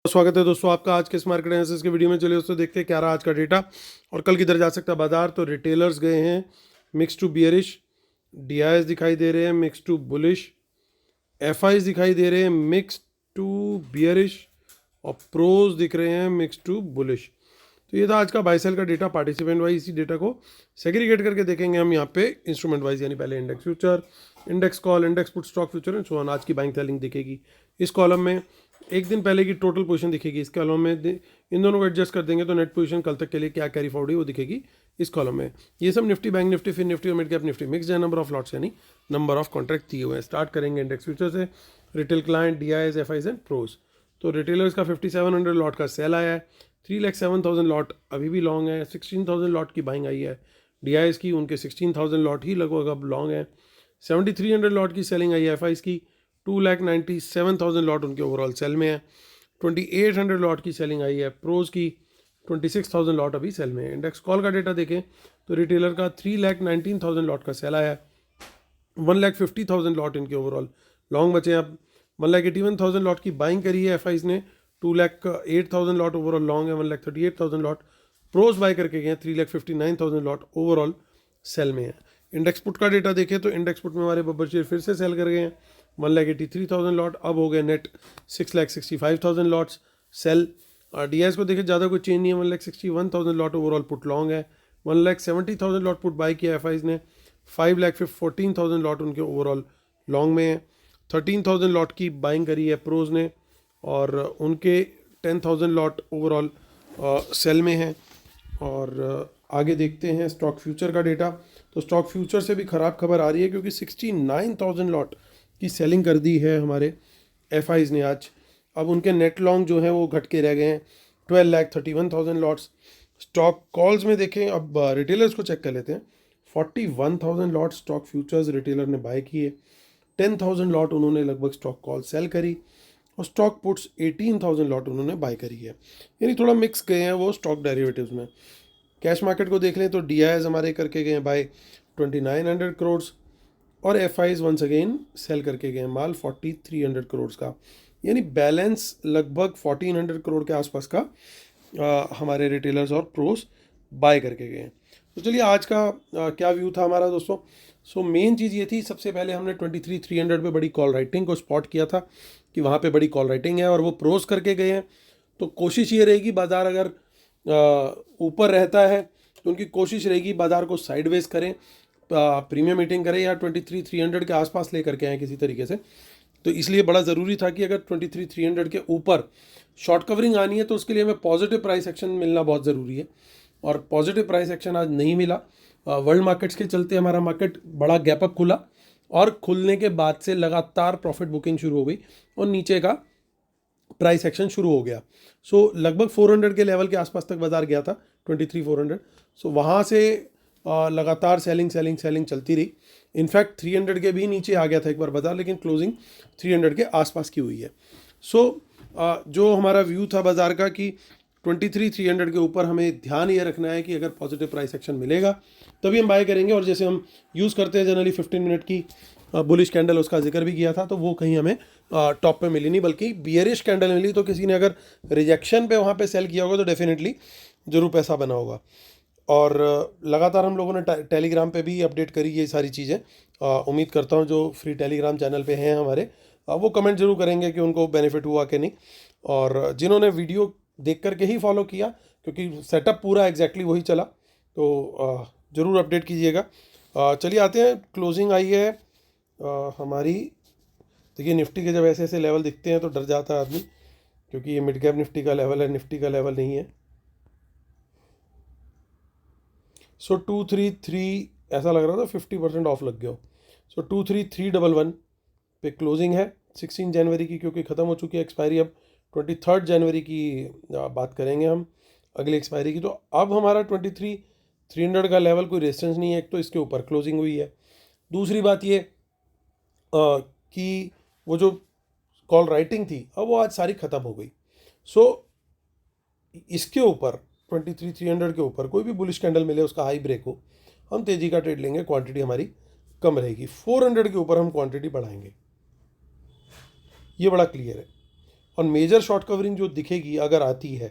स्वागत है दोस्तों आपका आज के इस मार्केट एनालिसिस के वीडियो में। चलिए दोस्तों देखते हैं क्या रहा आज का डेटा और कल किधर जा सकता है बाजार। तो रिटेलर्स गए हैं मिक्स टू बियरिश, डीआईएस दिखाई दे रहे हैं मिक्स टू बुलिश, एफआईज दिखाई दे रहे हैं मिक्स टू बियरिश और प्रोज दिख रहे हैं मिक्स टू बुलिश। तो ये था आज का बाय सेल का डेटा। पार्टिसिपेंट वाइज इसी डेटा को सेग्रीगेट करके देखेंगे हम यहाँ पे इंस्ट्रूमेंट वाइज, यानी पहले index future, index call, index put, stock future and so on. आज की बाइंग सेलिंग दिखेगी इस कॉलम में, एक दिन पहले की टोटल पोजीशन दिखेगी इस कॉलम में। इन दोनों को एडजस्ट कर देंगे तो नेट पोजीशन कल तक के लिए क्या कैरी फॉरवर्ड है वो दिखेगी इस कॉलम में। ये सब निफ्टी, बैंक निफ्टी, फिर निफ्टी और मिड कैप निफ्टी मिक्स है। नंबर ऑफ लॉट्स यानी नंबर ऑफ कॉन्ट्रैक्ट दिए हुए हैं। स्टार्ट करेंगे इंडेक्स फ्यूचर से। Retail client, DIs, FIs and pros. तो रिटेलर्स का 5700 लॉट का सेल आया है, 3,07,000 लॉट अभी भी लॉन्ग है, 16,000 लॉट की बाइंग आई है डीआईएस की, उनके 16,000 लॉट ही लगभग अब लॉन्ग है। 7,300 लॉट की सेलिंग आई है एफआईज की, 2,97,000 लॉट उनके ओवरऑल सेल में है। 2,800 लॉट की सेलिंग आई है प्रोज की, 26,000 लॉट अभी सेल में है। इंडेक्स कॉल का डेटा देखें तो रिटेलर का 3,19,000 लॉट का सेल आया है, 1,50,000 लॉट इनके ओवरऑल लॉन्ग बचे हैं। अब 1,81,000 लॉट की बाइंग करी है एफआईज ने, 2,08,000 लॉट ओवरऑल लॉन्ग है, 1,38,000 लॉट प्रोज बाय करके गए हैं, 3,59,000 लॉट ओवरऑल सेल में है। इंडेक्स पुट का डेटा देखें तो इंडेक्स पुट में हमारे बब्बर शेयर फिर से सेल कर गए हैं, 1,83,000 लॉट, अब हो गए नेट 6,65,000 लॉट्स सेल। डीएस को देखें ज़्यादा कोई चेंज नहीं है, 1,61,000 लॉट ओवरऑल पुट लॉन्ग है, 1,70,000 लॉट पुट बाय किया एफआईज ने, 5,14,000 लॉट उनके ओवरऑल लॉन्ग में है। 13,000 लॉट की बाइंग करी है प्रोज ने और उनके 10,000 लॉट ओवरऑल सेल में है। और आगे देखते हैं स्टॉक फ्यूचर का डेटा। तो स्टॉक फ्यूचर से भी ख़राब खबर आ रही है क्योंकि 69,000 लॉट की सेलिंग कर दी है हमारे एफआईज ने आज। अब उनके नेट लॉन्ग जो है वो घट के रह गए हैं, 12,31,000 लॉट्स। स्टॉक कॉल्स में देखें, अब रिटेलर्स को चेक कर लेते हैं। 41,000 लॉट स्टॉक फ्यूचर्स रिटेलर ने बाय किए, 10,000 लॉट उन्होंने लगभग स्टॉक कॉल सेल करी और स्टॉक पुट्स 18,000 लॉट उन्होंने बाय करी है, यानी थोड़ा मिक्स गए हैं वो स्टॉक डेरिवेटिव्स में। कैश मार्केट को देख लें तो डीआईएस हमारे करके गए बाय 2,900 करोड़ और एफआईज वंस अगेन सेल करके गए माल 4,300 करोड़ का, यानी बैलेंस लगभग 1,400 करोड़ के आसपास का हमारे रिटेलर्स और प्रोस बाय करके गए। तो चलिए आज का क्या व्यू था हमारा दोस्तों। सो मेन चीज़ ये थी, सबसे पहले हमने 23,300 पे बड़ी कॉल राइटिंग को स्पॉट किया था कि वहाँ पे बड़ी कॉल राइटिंग है और वो प्रोस करके गए हैं। तो कोशिश ये रहेगी बाज़ार अगर ऊपर रहता है तो उनकी कोशिश रहेगी बाज़ार को साइडवेज करें, प्रीमियम मीटिंग करें या 23,300 के आसपास लेकर के आएँ किसी तरीके से। तो इसलिए बड़ा ज़रूरी था कि अगर 23,300 के ऊपर शॉर्ट कवरिंग आनी है तो उसके लिए हमें पॉजिटिव प्राइस एक्शन मिलना बहुत ज़रूरी है और पॉजिटिव प्राइस एक्शन आज नहीं मिला। वर्ल्ड मार्केट्स के चलते हमारा मार्केट बड़ा गैप अप खुला और खुलने के बाद से लगातार प्रॉफिट बुकिंग शुरू हो गई और नीचे का प्राइस एक्शन शुरू हो गया। सो लगभग 400 के लेवल के आसपास तक बाजार गया था, 23,400। सो वहाँ से लगातार सेलिंग सेलिंग सेलिंग चलती रही। इनफैक्ट 300 के भी नीचे आ गया था एक बार बाजार, लेकिन क्लोजिंग 300 के आसपास की हुई है। सो जो हमारा व्यू था बाजार का कि 23,300 के ऊपर हमें ध्यान ये रखना है कि अगर पॉजिटिव प्राइस एक्शन मिलेगा तभी हम बाय करेंगे। और जैसे हम यूज़ करते हैं जनरली 15 मिनट की बुलिश कैंडल, उसका जिक्र भी किया था, तो वो कहीं हमें टॉप पे मिली नहीं बल्कि बियरिश कैंडल मिली। तो किसी ने अगर रिजेक्शन पे वहाँ पे सेल किया होगा तो डेफिनेटली ज़रूर पैसा बना होगा। और लगातार हम लोगों ने टेलीग्राम पे भी अपडेट करी ये सारी चीज़ें। उम्मीद करता हूँ जो फ्री टेलीग्राम चैनल पे हैं हमारे वो कमेंट जरूर करेंगे कि उनको बेनिफिट हुआ कि नहीं, और जिन्होंने वीडियो देख करके ही फॉलो किया क्योंकि सेटअप पूरा एग्जैक्टली वही चला, तो ज़रूर अपडेट कीजिएगा। चलिए आते हैं, क्लोजिंग आई है हमारी। देखिए निफ्टी के जब ऐसे ऐसे लेवल दिखते हैं तो डर जाता है आदमी, क्योंकि ये मिड कैप निफ्टी का लेवल है, निफ्टी का लेवल नहीं है। सो 233 ऐसा लग रहा था 50% ऑफ लग गया हो। सो 23311 पे क्लोजिंग है 16 जनवरी की, क्योंकि ख़त्म हो चुकी है एक्सपायरी। अब 23 जनवरी की बात करेंगे हम अगली एक्सपायरी की। तो अब हमारा 23,300 का लेवल कोई रेजिस्टेंस नहीं है, एक तो इसके ऊपर क्लोजिंग हुई है। दूसरी बात ये कि वो जो कॉल राइटिंग थी अब वो आज सारी ख़त्म हो गई। सो इसके ऊपर 23,300 के ऊपर कोई भी बुलिश कैंडल मिले, उसका हाई ब्रेक हो, हम तेज़ी का ट्रेड लेंगे, क्वांटिटी हमारी कम रहेगी। 400 के ऊपर हम क्वांटिटी बढ़ाएंगे, ये बड़ा क्लियर है। और मेजर शॉर्ट कवरिंग जो दिखेगी अगर आती है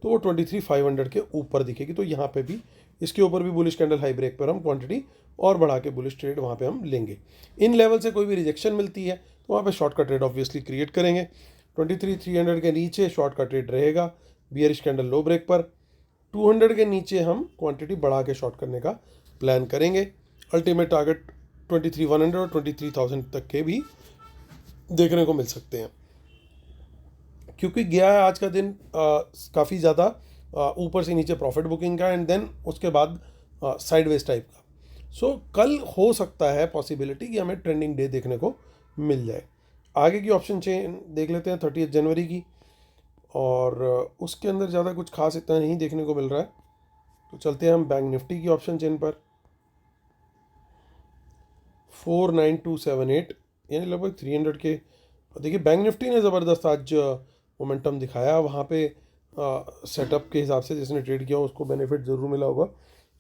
तो वो 23,500 के ऊपर दिखेगी। तो यहाँ पे भी इसके ऊपर भी बुलिश कैंडल हाई ब्रेक पर हम क्वांटिटी और बढ़ा के बुलिश ट्रेड वहाँ पे हम लेंगे। इन लेवल से कोई भी रिजेक्शन मिलती है तो वहाँ पे शॉर्ट का ट्रेड ऑब्वियसली क्रिएट करेंगे। 23,300 के नीचे शॉर्ट का ट्रेड रहेगा बियरिश कैंडल लो ब्रेक पर। 200 के नीचे हम क्वांटिटी बढ़ा के शॉर्ट करने का प्लान करेंगे। अल्टीमेट टारगेट 23,100 और 23,000 तक के भी देखने को मिल सकते हैं, क्योंकि गया है आज का दिन काफ़ी ज़्यादा ऊपर से नीचे प्रॉफिट बुकिंग का, एंड देन उसके बाद साइडवेज टाइप का। सो कल हो सकता है पॉसिबिलिटी कि हमें ट्रेंडिंग डे देखने को मिल जाए। आगे की ऑप्शन चेन देख लेते हैं 30 जनवरी की, और उसके अंदर ज़्यादा कुछ खास इतना नहीं देखने को मिल रहा है। तो चलते हैं हम बैंक निफ्टी की ऑप्शन चेन पर। 49278 यानी लगभग 300 के। देखिए बैंक निफ्टी ने ज़बरदस्त आज मोमेंटम दिखाया, वहाँ पे सेटअप के हिसाब से जिसने ट्रेड किया उसको बेनिफिट ज़रूर मिला होगा।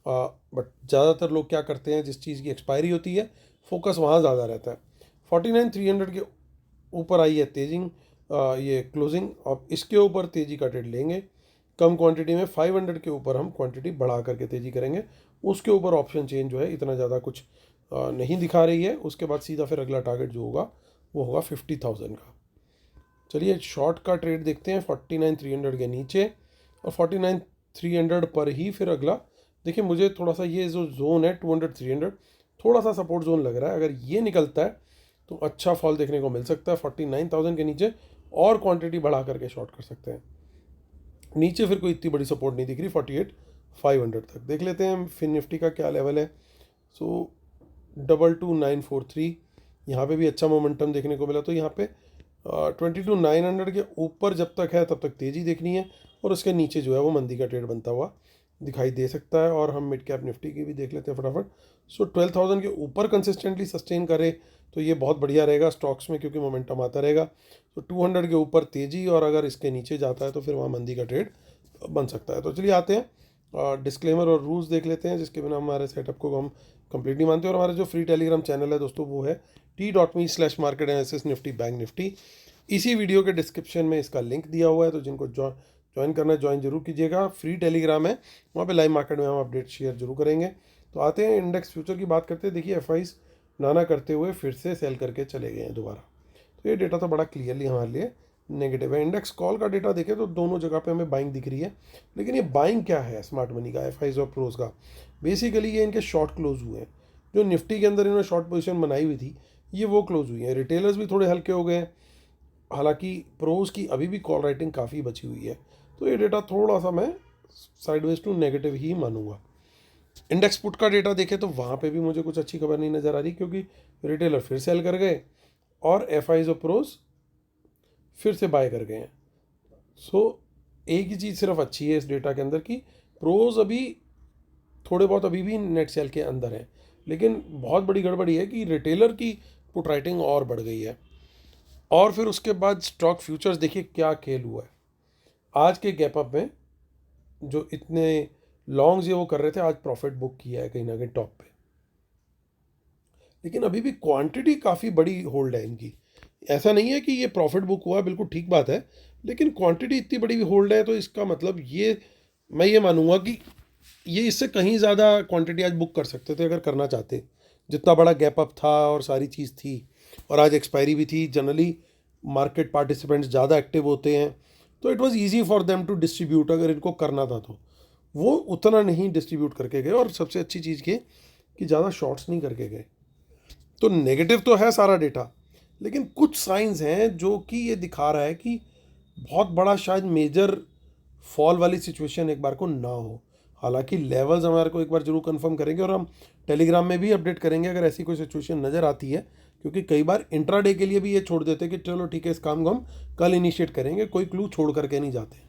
बट ज़्यादातर लोग क्या करते हैं, जिस चीज़ की एक्सपायरी होती है फोकस वहाँ ज़्यादा रहता है। 49,300 के ऊपर आई है तेजी, ये क्लोजिंग, और इसके ऊपर तेज़ी का ट्रेड लेंगे कम क्वांटिटी में। 500 के ऊपर हम क्वांटिटी बढ़ा करके तेज़ी करेंगे। उसके ऊपर ऑप्शन चेंज जो है इतना ज़्यादा कुछ नहीं दिखा रही है। उसके बाद सीधा फिर अगला टारगेट जो होगा वो होगा 50,000 का। चलिए शॉर्ट का ट्रेड देखते हैं 49,300 के नीचे, और 49,300 पर ही फिर अगला। देखिए मुझे थोड़ा सा ये जो जोन है 200-300 थोड़ा सा सपोर्ट जोन लग रहा है। अगर ये निकलता है तो अच्छा फॉल देखने को मिल सकता है 49,000 के नीचे, और क्वांटिटी बढ़ा करके शॉर्ट कर सकते हैं। नीचे फिर कोई इतनी बड़ी सपोर्ट नहीं दिख रही, 48,500 तक देख लेते हैं फिन निफ्टी का क्या लेवल है। सो 22,943 यहाँ पे भी अच्छा मोमेंटम देखने को मिला। तो यहाँ पे 22,900 के ऊपर जब तक है तब तक तेज़ी देखनी है, और उसके नीचे जो है वो मंदी का ट्रेड बनता हुआ दिखाई दे सकता है। और हम मिड कैप निफ्टी की भी देख लेते हैं फटाफट। सो 12,000 के ऊपर कंसिस्टेंटली सस्टेन करे तो ये बहुत बढ़िया रहेगा स्टॉक्स में, क्योंकि मोमेंटम आता रहेगा। तो 200 के ऊपर तेज़ी, और अगर इसके नीचे जाता है तो फिर वहाँ मंदी का ट्रेड बन सकता है। तो चलिए आते हैं डिस्क्लेमर और रूल्स देख लेते हैं, जिसके बिना हमारे सेटअप को हम कंप्लीट नहीं मानते। और हमारा जो फ्री टेलीग्राम चैनल है दोस्तों वो है t.me/market analysis nifty bank Nifty. इसी वीडियो के डिस्क्रिप्शन में इसका लिंक दिया हुआ है, तो जिनको ज्वाइन करना है ज्वाइन जरूर कीजिएगा। फ्री टेलीग्राम है, वहाँ पे लाइव मार्केट में हम अपडेट शेयर जरूर करेंगे। तो आते हैं इंडेक्स फ्यूचर की बात करते हैं। देखिए एफआईज नाना करते हुए फिर से सेल करके चले गए हैं दोबारा। तो ये डेटा तो बड़ा क्लियरली हमारे लिए नेगेटिव है। इंडेक्स कॉल का डेटा देखें तो दोनों जगह पे हमें बाइंग दिख रही है, लेकिन ये बाइंग क्या है स्मार्ट मनी का, एफआईज और प्रोज का? बेसिकली ये इनके शॉर्ट क्लोज हुए हैं। जो निफ्टी के अंदर इन्होंने शॉर्ट पोजीशन बनाई हुई थी ये वो क्लोज हुई है। रिटेलर्स भी थोड़े हल्के हो गए हैं, हालांकि प्रोज की अभी भी कॉल राइटिंग काफ़ी बची हुई है। तो ये डेटा थोड़ा सा मैं साइडवेज टू नेगेटिव ही मानूंगा। इंडेक्स पुट का डेटा देखें तो वहाँ पे भी मुझे कुछ अच्छी खबर नहीं नज़र आ रही, क्योंकि रिटेलर फिर सेल कर गए और एफआईज और प्रोज फिर से बाय कर गए हैं। सो एक ही चीज़ सिर्फ अच्छी है इस डेटा के अंदर, कि प्रोज अभी थोड़े बहुत अभी भी नेट सेल के अंदर है, लेकिन बहुत बड़ी गड़बड़ी है कि रिटेलर की पुट राइटिंग और बढ़ गई है। और फिर उसके बाद स्टॉक फ्यूचर्स देखिए क्या खेल हुआ है। आज के गैप अप में जो इतने लॉन्ग्स ये वो कर रहे थे, आज प्रॉफिट बुक किया है कहीं ना कहीं टॉप पे, लेकिन अभी भी क्वांटिटी काफ़ी बड़ी होल्ड है इनकी। ऐसा नहीं है कि ये प्रॉफिट बुक हुआ, बिल्कुल ठीक बात है, लेकिन क्वांटिटी इतनी बड़ी होल्ड है, तो इसका मतलब ये मैं ये मानूंगा कि ये इससे कहीं ज़्यादा क्वांटिटी आज बुक कर सकते थे अगर करना चाहते। जितना बड़ा गैप अप था और सारी चीज़ थी, और आज एक्सपायरी भी थी, जनरली मार्केट पार्टिसिपेंट्स ज़्यादा एक्टिव होते हैं, तो it was easy for them to distribute. अगर इनको करना था तो वो उतना नहीं डिस्ट्रीब्यूट करके गए, और सबसे अच्छी चीज़ ये कि ज़्यादा शॉर्ट्स नहीं करके गए। तो नेगेटिव तो है सारा डेटा, लेकिन कुछ साइंस हैं जो कि ये दिखा रहा है कि बहुत बड़ा शायद मेजर फॉल वाली सिचुएशन एक बार को ना हो। हालांकि लेवल्स हमारे को एक बार जरूर कंफर्म करेंगे, और हम टेलीग्राम में भी अपडेट करेंगे अगर ऐसी कोई सिचुएशन नज़र आती है, क्योंकि कई बार इंट्राडे के लिए भी ये छोड़ देते हैं कि चलो ठीक है इस काम को हम कल इनिशिएट करेंगे, कोई क्लू छोड़ करके नहीं जाते।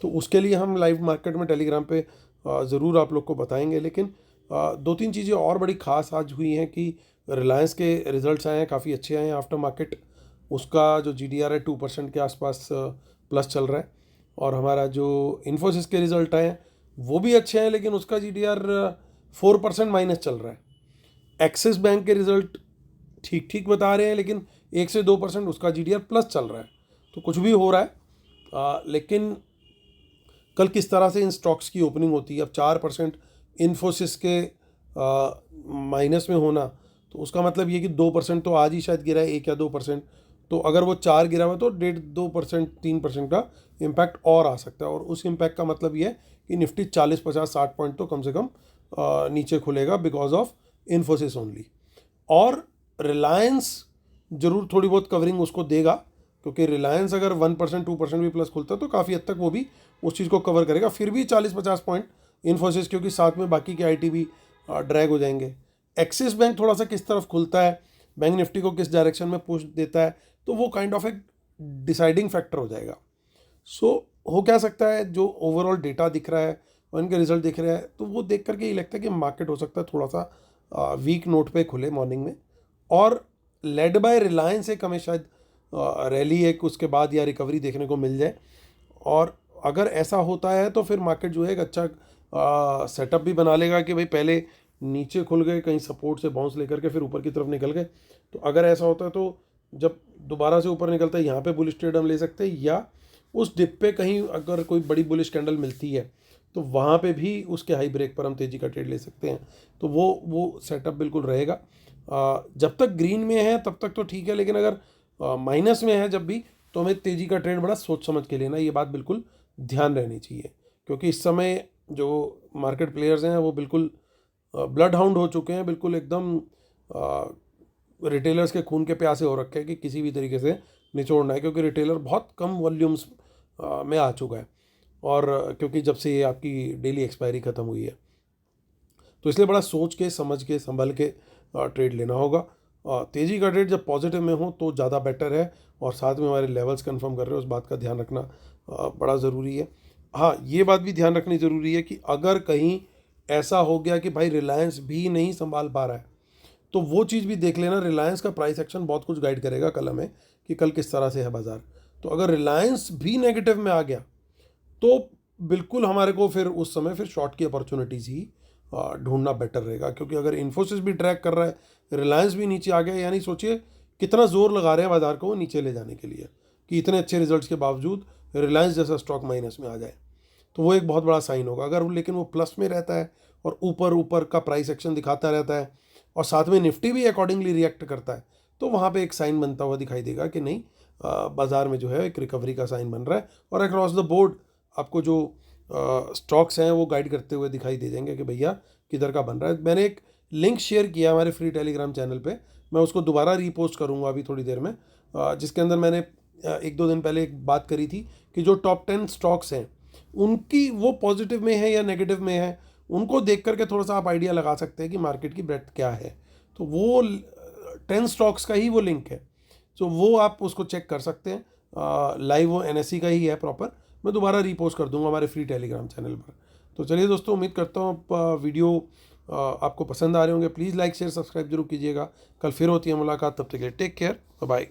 तो उसके लिए हम लाइव मार्केट में टेलीग्राम पे ज़रूर आप लोग को बताएंगे। लेकिन दो तीन चीज़ें और बड़ी खास आज हुई हैं कि रिलायंस के रिजल्ट्स आए हैं, काफ़ी अच्छे आए हैं आफ्टर मार्केट। उसका जो GDR है 2% के आसपास प्लस चल रहा है, और हमारा जो इन्फोसिस के रिजल्ट आए हैं वो भी अच्छे हैं, लेकिन उसका GDR 4% माइनस चल रहा है। एक्सिस बैंक के रिजल्ट ठीक ठीक बता रहे हैं, लेकिन 1 से 2% उसका GDR प्लस चल रहा है। तो कुछ भी हो रहा है, लेकिन कल किस तरह से इन स्टॉक्स की ओपनिंग होती है। अब 4% इन्फोसिस के माइनस में होना, तो उसका मतलब ये कि 2% तो आज ही शायद गिरा है, 1 या 2%। तो अगर वो 4 गिरा हुआ तो 1.5-2%, 3% का इम्पैक्ट और आ सकता है। और उस इम्पैक्ट का मतलब ये है कि निफ्टी 40-50-60 पॉइंट तो कम से कम नीचे खुलेगा बिकॉज ऑफ इन्फोसिस ओनली। और रिलायंस जरूर थोड़ी बहुत कवरिंग उसको देगा, क्योंकि रिलायंस अगर 1% 2% भी प्लस खुलता है तो काफ़ी हद तक वो भी उस चीज़ को कवर करेगा। फिर भी 40-50 पॉइंट इन्फोसिस, क्योंकि साथ में बाकी के आईटी भी ड्रैग हो जाएंगे। एक्सिस बैंक थोड़ा सा किस तरफ खुलता है, बैंक निफ्टी को किस डायरेक्शन में पुश देता है, तो वो काइंड ऑफ एक डिसाइडिंग फैक्टर हो जाएगा। सो हो क्या सकता है, जो ओवरऑल डेटा दिख रहा है और इनके रिजल्ट दिख रहे हैं, तो वो देख करके ये लगता है कि मार्केट हो सकता है थोड़ा सा वीक नोट पे खुले मॉर्निंग में। और लेड बाय रिलायंस एक हमें शायद रैली एक उसके बाद या रिकवरी देखने को मिल जाए। और अगर ऐसा होता है तो फिर मार्केट जो है एक अच्छा सेटअप भी बना लेगा कि भाई पहले नीचे खुल गए, कहीं सपोर्ट से बाउंस लेकर के फिर ऊपर की तरफ निकल गए। तो अगर ऐसा होता है तो जब दोबारा से ऊपर निकलता है यहाँ पे बुलिश ट्रेड हम ले सकते हैं, या उस डिप पे कहीं अगर कोई बड़ी बुलिश कैंडल मिलती है तो वहाँ पे भी उसके हाई ब्रेक पर हम तेज़ी का ट्रेड ले सकते हैं। तो वो सेटअप बिल्कुल रहेगा। जब तक ग्रीन में है तब तक तो ठीक है, लेकिन अगर माइनस में है जब भी, तो हमें तेज़ी का ट्रेड बड़ा सोच समझ के लेना, ये बात बिल्कुल ध्यान रहनी चाहिए। क्योंकि इस समय जो मार्केट प्लेयर्स हैं वो बिल्कुल ब्लड हाउंड हो चुके हैं, बिल्कुल एकदम रिटेलर्स के खून के प्यासे हो रखे हैं कि किसी भी तरीके से निचोड़ना है। क्योंकि रिटेलर बहुत कम वॉल्यूम्स में आ चुका है, और क्योंकि जब से ये आपकी डेली एक्सपायरी ख़त्म हुई है, तो इसलिए बड़ा सोच के समझ के संभल के ट्रेड लेना होगा। तेज़ी का ट्रेड जब पॉजिटिव में हो तो ज़्यादा बेटर है, और साथ में हमारे लेवल्स कंफर्म कर रहे हो उस बात का ध्यान रखना बड़ा ज़रूरी है। हाँ, ये बात भी ध्यान रखनी ज़रूरी है कि अगर कहीं ऐसा हो गया कि भाई रिलायंस भी नहीं संभाल पा रहा है, तो वो चीज़ भी देख लेना। रिलायंस का प्राइस एक्शन बहुत कुछ गाइड करेगा कल हमें कि कल किस तरह से है बाज़ार। तो अगर रिलायंस भी नेगेटिव में आ गया तो बिल्कुल हमारे को फिर उस समय फिर शॉर्ट की अपॉर्चुनिटीज़ ही ढूंढना बेटर रहेगा। क्योंकि अगर इन्फोसिस भी ट्रैक कर रहा है, रिलायंस भी नीचे आ गया, यानी सोचिए कितना जोर लगा रहे हैं बाजार को वो नीचे ले जाने के लिए, कि इतने अच्छे रिजल्ट्स के बावजूद रिलायंस जैसा स्टॉक माइनस में आ जाए, तो वो एक बहुत बड़ा साइन होगा। अगर लेकिन वो प्लस में रहता है और ऊपर ऊपर का प्राइस एक्शन दिखाता रहता है, और साथ में निफ्टी भी अकॉर्डिंगली रिएक्ट करता है, तो वहाँ पे एक साइन बनता हुआ दिखाई देगा कि नहीं, बाज़ार में जो है एक रिकवरी का साइन बन रहा है। और अक्रॉस द बोर्ड आपको जो स्टॉक्स हैं वो गाइड करते हुए दिखाई दे देंगे कि भैया किधर का बन रहा है। मैंने एक लिंक शेयर किया हमारे फ्री टेलीग्राम चैनल पे, मैं उसको दोबारा रीपोस्ट करूँगा अभी थोड़ी देर में, जिसके अंदर मैंने 1-2 दिन पहले एक बात करी थी कि जो टॉप 10 स्टॉक्स हैं उनकी वो पॉजिटिव में है या नेगेटिव में है, उनको देख करके थोड़ा सा आप आइडिया लगा सकते हैं कि मार्केट की ब्रेथ क्या है। तो वो 10 स्टॉक्स का ही वो लिंक है, तो वो आप उसको चेक कर सकते हैं। लाइव वो एनएससी का ही है प्रॉपर, मैं दोबारा रीपोस्ट कर दूंगा हमारे फ्री टेलीग्राम चैनल पर। तो चलिए दोस्तों, उम्मीद करता हूँ वीडियो आपको पसंद आ रहे होंगे। प्लीज़ लाइक शेयर सब्सक्राइब जरूर कीजिएगा। कल फिर होती है मुलाकात, तब तक के लिए टेक केयर, बाय बाय।